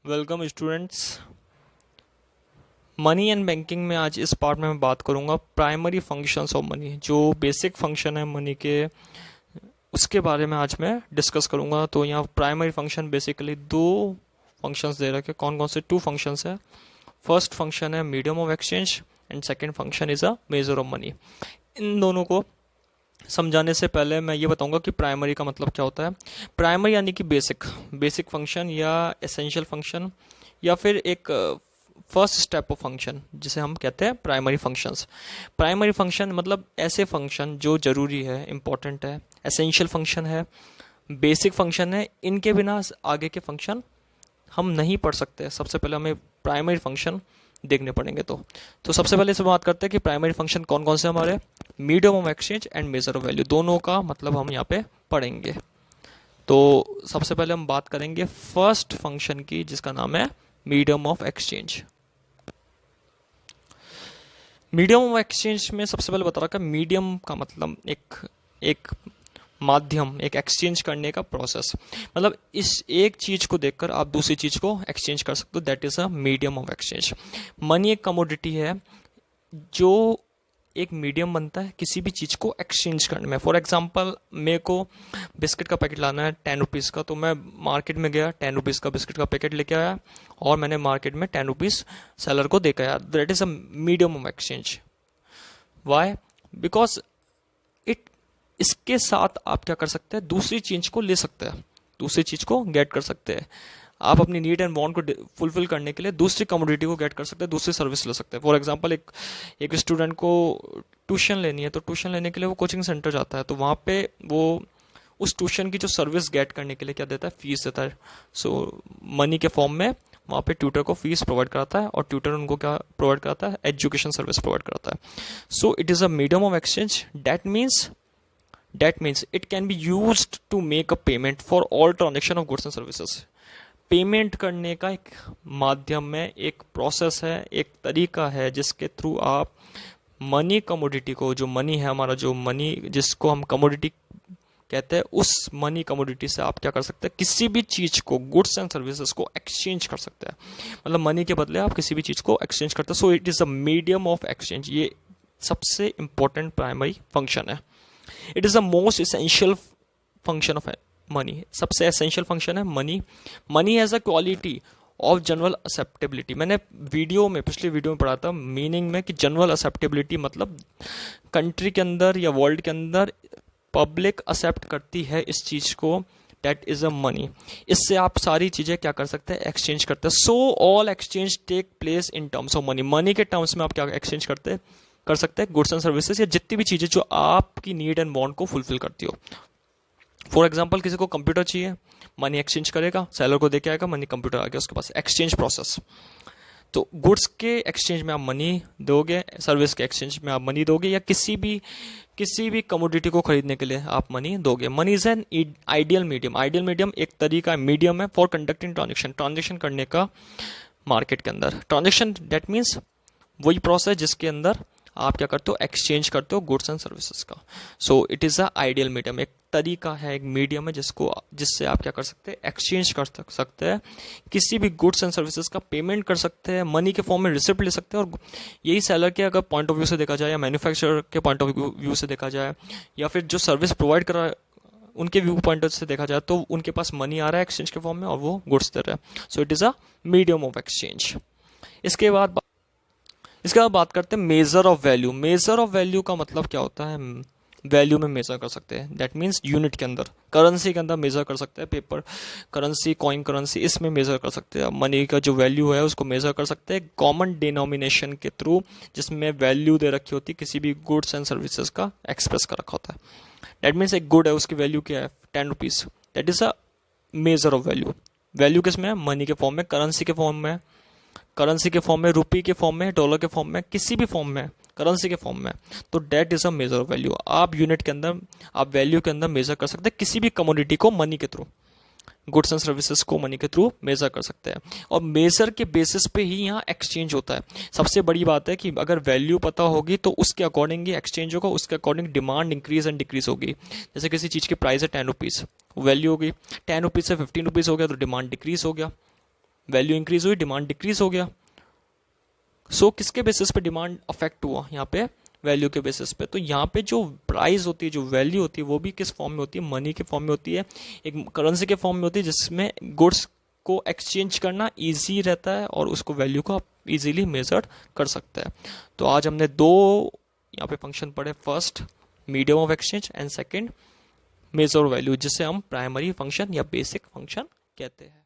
Welcome students. Money and banking में आज इस पार्ट में मैं बात करूंगा प्राइमरी फंक्शंस ऑफ मनी। जो बेसिक फंक्शन है मनी के, उसके बारे में आज मैं डिस्कस करूंगा। तो यहाँ प्राइमरी फंक्शन बेसिकली दो फंक्शंस दे रखे। कौन कौन से? टू फंक्शंस है। फर्स्ट फंक्शन है medium of exchange and second function is a measure of money. इन दोनों को समझाने से पहले मैं ये बताऊंगा कि प्राइमरी का मतलब क्या होता है। प्राइमरी यानी कि बेसिक फंक्शन या एसेंशियल फंक्शन या फिर एक फर्स्ट स्टेप ऑफ फंक्शन, जिसे हम कहते हैं प्राइमरी फंक्शंस। प्राइमरी फंक्शन मतलब ऐसे फंक्शन जो जरूरी है, इंपॉर्टेंट है, एसेंशियल फंक्शन है, बेसिक फंक्शन है। इनके बिना आगे के फंक्शन हम नहीं पढ़ सकते। सबसे पहले हमें प्राइमरी फंक्शन देखने पड़ेंगे। तो सबसे पहले इस बात करते हैं कि प्राइमरी फंक्शन कौन कौन से हमारे medium of exchange and major of value, दोनों का मतलब हम यहाँ पे पढ़ेंगे। तो सबसे पहले हम बात करेंगे फर्स्ट फंक्शन की, जिसका नाम है medium of exchange. Medium of exchange में सबसे पहले बता रखा है, मीडियम का मतलब एक माध्यम, एक एक्सचेंज करने का प्रोसेस। मतलब इस एक चीज को देखकर आप दूसरी चीज को एक्सचेंज कर सकते हो। That is a medium of exchange. Money एक कमोडिटी है जो एक मीडियम बनता है किसी भी चीज को एक्सचेंज करने में। फॉर एग्जाम्पल, मेरे को बिस्किट का पैकेट लाना है 10 रुपीज़ का, तो मैं मार्केट में गया, 10 रुपीज़ का बिस्किट का पैकेट लेके आया और मैंने मार्केट में 10 रुपीज़ सेलर को देकर आया। That is a medium of exchange. Why? Because इसके साथ आप क्या कर सकते हैं, दूसरी चीज को ले सकते हैं, दूसरी चीज को गेट कर सकते हैं। आप अपनी नीड एंड वांट को फुलफिल करने के लिए दूसरी कमोडिटी को गेट कर सकते हैं, दूसरी सर्विस ले सकते हैं। फॉर एग्जांपल, एक स्टूडेंट को ट्यूशन लेनी है, तो ट्यूशन लेने के लिए वो कोचिंग सेंटर जाता है, तो वहाँ पे वो उस ट्यूशन की जो सर्विस गेट करने के लिए क्या देता है, फीस देता है। सो मनी के फॉर्म में वहाँ पे ट्यूटर को फीस प्रोवाइड कराता है और ट्यूटर उनको क्या प्रोवाइड कराता है, एजुकेशन सर्विस प्रोवाइड कराता है। So it is a medium of exchange. That means it can be used to make a payment for all transaction of goods and services. Payment करने का एक माध्यम है, एक प्रोसेस है, एक तरीका है जिसके थ्रू आप मनी कमोडिटी को, जो मनी है हमारा, जो मनी जिसको हम कमोडिटी कहते हैं, उस मनी कमोडिटी से आप क्या कर सकते हैं, किसी भी चीज को, गुड्स एंड सर्विसेज को एक्सचेंज कर सकते हैं। मतलब मनी के बदले आप किसी भी चीज को एक्सचेंज करते हैं। So it is a medium of exchange. ये सबसे इंपॉर्टेंट प्राइमरी फंक्शन है। It is the most essential function of money. सबसे एसेंशियल फंक्शन है money. Money has a quality of general acceptability. मैंने पिछले वीडियो में पढ़ा था मीनिंग में कि जनरल एक्सेप्टेबिलिटी मतलब कंट्री के अंदर या वर्ल्ड के अंदर पब्लिक एक्सेप्ट करती है इस चीज को। That is a money. इससे आप सारी चीजें क्या कर सकते हैं, एक्सचेंज करते हैं। So all exchange take place in terms of money. Money के टर्म्स में आप क्या एक्सचेंज कर सकते हैं, गुड्स एंड सर्विसेज या जितनी भी चीजें जो आपकी नीड एंड वांट को फुलफिल करती हो। फॉर एग्जांपल, किसी को कंप्यूटर चाहिए, मनी एक्सचेंज करेगा, सेलर को देके आएगा, मनी कंप्यूटर आ गया उसके पास, एक्सचेंज प्रोसेस। तो गुड्स के एक्सचेंज में आप मनी दोगे, सर्विस के एक्सचेंज में आप मनी दोगे, या किसी भी कमोडिटी को खरीदने के लिए आप मनी दोगे। Money is an ideal medium. Ideal medium एक तरीका मीडियम है फॉर कंडक्टिंग ट्रांजेक्शन करने का मार्केट के अंदर। ट्रांजेक्शन दैट मीन्स वही प्रोसेस जिसके अंदर आप क्या करते हो, एक्सचेंज करते हो गुड्स एंड सर्विसेज का। So it is a ideal medium. एक तरीका है, एक मीडियम है जिससे आप क्या कर सकते हैं, एक्सचेंज कर सकते हैं, किसी भी गुड्स एंड सर्विसेज का पेमेंट कर सकते हैं, मनी के फॉर्म में रिसिप्ट ले सकते हैं। और यही सेलर के अगर पॉइंट ऑफ व्यू से देखा जाए, या मैन्युफैक्चरर के पॉइंट ऑफ व्यू से देखा जाए, या फिर जो सर्विस प्रोवाइड कर रहा है उनके व्यू पॉइंट से देखा जाए, तो उनके पास मनी आ रहा है एक्सचेंज के फॉर्म में और वो गुड्स दे रहे हैं। So it is a medium of exchange. इसके बाद बात करते हैं major of value. Major of value का मतलब क्या होता है, वैल्यू में मेजर कर सकते हैं। दैट मीन्स यूनिट के अंदर, करेंसी के अंदर मेजर कर सकते हैं। पेपर करेंसी, कॉइन करेंसी, इसमें मेजर कर सकते हैं। मनी का जो वैल्यू है उसको मेजर कर सकते हैं कॉमन डिनोमिनेशन के थ्रू, जिसमें वैल्यू दे रखी होती है, किसी भी गुड्स एंड सर्विसेज का एक्सप्रेस कर रखा होता है। दैट मीन्स एक गुड है, उसकी वैल्यू क्या है, 10 rupees. That is a measure of value. Value किस में है, मनी के फॉर्म में, करेंसी के फॉर्म में, रुपी के फॉर्म में, डॉलर के फॉर्म में, किसी भी फॉर्म में, करेंसी के फॉर्म में। तो that is a measure of value. आप यूनिट के अंदर, आप वैल्यू के अंदर मेजर कर सकते हैं किसी भी कमोडिटी को मनी के थ्रू, गुड्स एंड सर्विसेज को मनी के थ्रू मेजर कर सकते हैं। और मेजर के बेसिस पे ही यहाँ एक्सचेंज होता है। सबसे बड़ी बात है कि अगर वैल्यू पता होगी तो उसके अकॉर्डिंग ही एक्सचेंज होगा, उसके according demand increase and decrease होगी। जैसे किसी चीज की प्राइस है 10 रुपीज़, वैल्यू होगी 10 रुपीज़ से 15 रुपीज़ हो गया तो डिमांड डिक्रीज हो गया। वैल्यू इंक्रीज हुई, डिमांड डिक्रीज हो गया। सो किसके बेसिस पे डिमांड अफेक्ट हुआ, यहाँ पे वैल्यू के बेसिस पे। तो यहाँ पे जो प्राइस होती है, जो वैल्यू होती है, वो भी किस फॉर्म में होती है, मनी के फॉर्म में होती है, एक करेंसी के फॉर्म में होती है, जिसमें गुड्स को एक्सचेंज करना इजी रहता है और उसको वैल्यू को आप इजीली मेजर कर सकते हैं। तो आज हमने दो यहाँ पे फंक्शन पढ़े, first medium of exchange and second measure value, जिसे हम प्राइमरी फंक्शन या बेसिक फंक्शन कहते हैं।